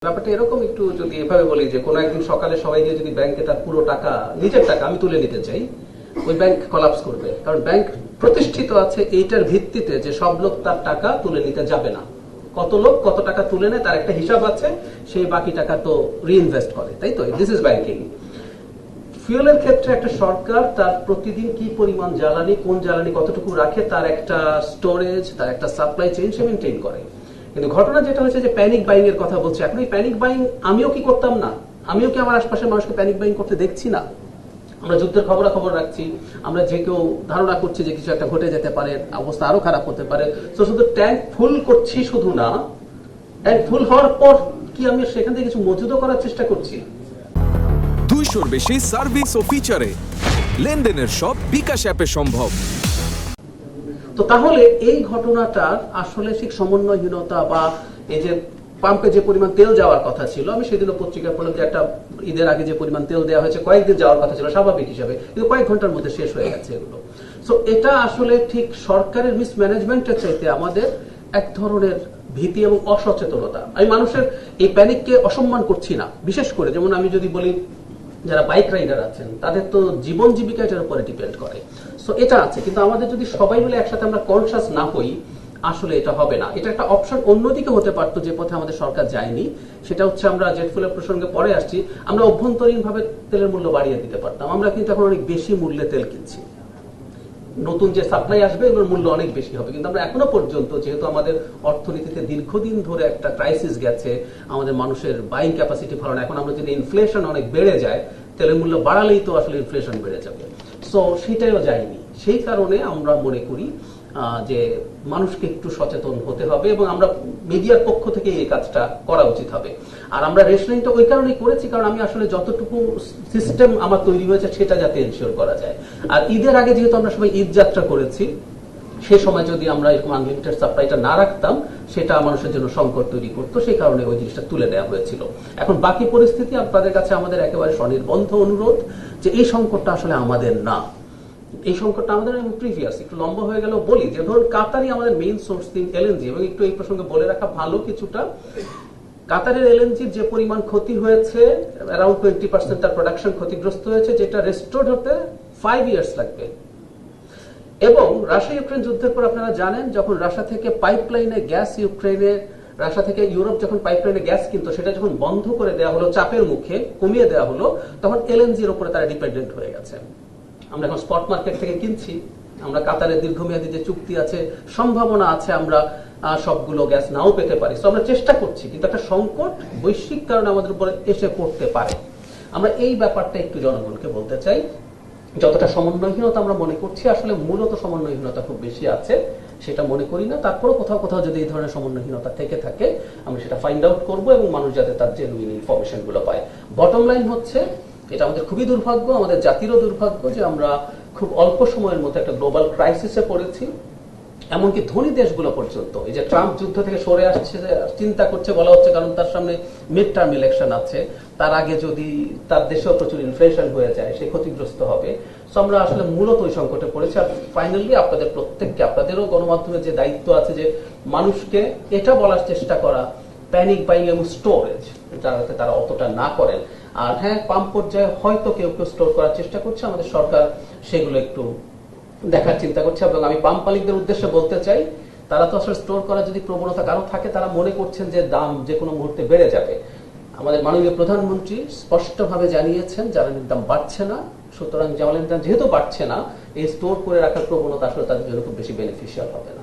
ব্যাপারটা এরকম একটু যদি এভাবে বলি যে কোনো একদিন সকালে সবাই গিয়ে যদি ব্যাংকে তার পুরো টাকা নিজের টাকা আমি তুলে নিতে চাই, ওই ব্যাংক কলাপস করবে। কারণ ব্যাংক প্রতিষ্ঠিত আছে এইটার ভিত্তিতে যে সব লোক তার টাকা তুলে নিতে যাবে না। কত লোক কত টাকা তুলে নেয় তার একটা হিসাব আছে, সেই বাকি টাকা তো রিইনভেস্ট করে, তাই তো? This is banking. ফুয়েলের ক্ষেত্রে একটা সরকার তার প্রতিদিন কি পরিমাণ জ্বালানি, কোন জ্বালানি কতটুকু রাখে, তার একটা স্টোরেজ, তার একটা সাপ্লাই চেইন সে মেনটেন করে। কিন্তু ঘটনা যেটা হচ্ছে যে প্যানিক বাইং এর কথা বলছে, এখন এই প্যানিক বাইং আমিও কি করতাম না? আমিও কি আমার আশপাশের মানুষকে প্যানিক বাইং করতে দেখছি না? আমরা যুদ্ধের খবরাখবর রাখছি, আমরা যে কেউ ধারণা করছি যে কিছু একটা ঘটে যেতে পারে, অবস্থা আরো খারাপ হতে পারে। তো শুধু ট্যাঙ্ক ফুল করছি শুধু না, ট্যাঙ্ক ফুল হওয়ার পর কি আমি সেখান থেকে কিছু মজুদও করার চেষ্টা করছি। 200-র বেশি সার্ভিস ও ফিচারে লেনদেনের সব বিকাশ অ্যাপে সম্ভব। তো তাহলে এই ঘটনাটার আসলে ঠিক সমন্বয়হীনতা বা এই যে পাম্পে যে পরিমাণ তেল যাওয়ার কথা ছিল, আমি সেদিনও পত্রিকা পড়লাম যে একটা ঈদের আগে যে পরিমাণ তেল দেওয়া হয়েছে কয়েকদিন যাওয়ার কথা ছিল স্বাভাবিক হিসাবে, কিন্তু কয়েক ঘন্টার মধ্যে শেষ হয়ে গেছে এগুলো। সো এটা আসলে ঠিক সরকারের মিসম্যানেজমেন্টের চাইতে আমাদের এক ধরনের ভীতি এবং অসচেতনতা। আমি মানুষের এই প্যানিককে অসম্মান করছি না, বিশেষ করে যেমন আমি যদি বলি যারা বাইক রাইডার আছেন তাদের তো জীবন জীবিকা এটার উপরে ডিপেন্ড করে। সো এটা আছে, কিন্তু আমাদের যদি সবাই মিলে একসাথে আমরা কনসাস না হই, আসলে এটা হবে না। এটা একটা অপশন অন্যদিকে হতে পারতো যে পথে আমাদের সরকার যায়নি, সেটা হচ্ছে আমরা জেট ফুয়েলের প্রসঙ্গে পরে আসছি, আমরা অভ্যন্তরীণ ভাবে তেলের মূল্য বাড়িয়ে দিতে পারতাম। আমরা কিন্তু এখন অনেক বেশি মূল্যে তেল কিনছি, নতুন যে সাপ্লাই আসবে এগুলোর মূল্য অনেক বেশি হবে। কিন্তু আমরা এখনো পর্যন্ত যেহেতু আমাদের অর্থনীতিতে দীর্ঘদিন ধরে একটা ক্রাইসিস গেছে, আমাদের মানুষের বাইং ক্যাপাসিটি ভালো না, এখন আমরা যদি ইনফ্লেশন অনেক বেড়ে যায়, তেলের মূল্য বাড়ালেই তো আসলে ইনফ্লেশন বেড়ে যাবে। সো সেটাইও যায়নি। সেই কারণে আমরা মনে করি যে মানুষকে একটু সচেতন হতে হবে এবং আমরা মিডিয়ার পক্ষ থেকে এই কাজটা করা উচিত হবে। আর আমরা রেশনিংটা ওই কারণেই করেছি কারণ আমি আসলে যতটুকু সিস্টেম আমার তৈরি হয়েছে সেটা যাতে এনশিওর করা যায়। আর ঈদের আগে যেহেতু আমরা সবাই ঈদ যাত্রা করেছি, সে সময় যদি আমরা এরকম আনলিমিটেড সাপ্লাইটা না রাখতাম, সেটা মানুষের জন্য সংকট তৈরি করতো, সেই কারণে ওই জিনিসটা তুলে দেওয়া হয়েছিল। এখন বাকি পরিস্থিতি আপনাদের কাছে আমাদের একেবারে স্বনির্বন্ধ অনুরোধ যে এই সংকটটা আসলে আমাদের না, এই সংকটটা আমাদের প্রিভিয়াস একটু লম্বা হয়ে গেল। বলি যে ধরুন কাতারই আমাদের মেইন সোর্স থিং এলএনজি, এবং একটু এই প্রসঙ্গে বলে রাখা ভালো কিছুটা, কাতারের এলএনজির যে পরিমাণ ক্ষতি হয়েছে, অ্যারাউন্ড 20% তার প্রোডাকশন ক্ষতিগ্রস্ত হয়েছে, যেটা রেস্টোর হতে 5 ইয়ার্স লাগবে। এবং রাশিয়া ইউক্রেন যুদ্ধের পর আপনারা জানেন যখন রাশিয়া থেকে পাইপলাইনে গ্যাস ইউক্রেনে, রাশিয়া থেকে ইউরোপ যখন পাইপলাইনে গ্যাস কিনতো, সেটা যখন বন্ধ করে দেওয়া হলো, চাপের মুখে কমিয়ে দেওয়া হলো, তখন এলএনজির উপরে তারা ডিপেন্ডেন্ট হয়ে গেছে। আমরা এখন স্পট মার্কেট থেকে কিনছি, আমরা কাতারের দীর্ঘমেয়াদী যে চুক্তি আছে, সম্ভাবনা আছে আমরা সবগুলো গ্যাস নাও পেতে পারি। তো আমরা চেষ্টা করছি, কিন্তু একটা সংকট বৈশ্বিক কারণে আমাদের উপরে এসে পড়তে পারে। আমরা এই ব্যাপারটা একটু জনগণকে বলতে চাই। যতটা সমন্বয়হীনতা আমরা মনে করছি, আসলে মূলত সমন্বয়হীনতা খুব বেশি আছে সেটা মনে করি না। তারপরেও কোথাও কোথাও যদি এই ধরনের সমন্বয়হীনতা থেকে থাকে, আমরা সেটা ফাইন্ড আউট করবো এবং মানুষ যাতে তার জেনুইন ইনফরমেশন গুলো পায়। বটম লাইন হচ্ছে এটা আমাদের খুবই দুর্ভাগ্য, আমাদের জাতিরও দুর্ভাগ্য যে আমরা খুব অল্প সময়ের মধ্যে একটা গ্লোবাল ক্রাইসিসে পড়েছি। এমনকি ধনী দেশগুলো পর্যন্ত এই যে ট্রাম্প যুদ্ধ থেকে সরে আসছে চিন্তা করছে, বলা হচ্ছে কারণ তার সামনে মিড টার্ম ইলেকশন আছে, তার আগে যদি তার দেশেও প্রচুর ইনফ্লেশন হয়ে যায় সে ক্ষতিগ্রস্ত হবে। সো আমরা আসলে মূলত ওই সংকটে পড়েছি। আর ফাইনালি আপনাদের প্রত্যেককে, আপনাদেরও গণমাধ্যমের যে দায়িত্ব আছে যে মানুষকে এটা বলার চেষ্টা করা, প্যানিক বাইং এবং স্টোরেজ যাতে তারা অতটা না করেন। আর হ্যাঁ, পাম্প পর্যায়ে হয়তো কেউ কেউ স্টোর করার চেষ্টা করছে, আমাদের সরকার সেগুলো একটু দেখার চিন্তা করছে। এবং আমি পাম্প মালিকদের উদ্দেশ্যে বলতে চাই, তারা তো আসলে স্টোর করার যদি প্রবণতা কারো থাকে, তারা মনে করছেন যে দাম যে কোনো মুহূর্তে বেড়ে যাবে। আমাদের মাননীয় প্রধানমন্ত্রী স্পষ্টভাবে জানিয়েছেন জ্বালানির দাম বাড়ছে না, সুতরাং জ্বালানির দাম যেহেতু বাড়ছে না, এই স্টোর করে রাখার প্রবণতা আসলে তাদের জন্য খুব বেশি বেনিফিশিয়াল হবে না।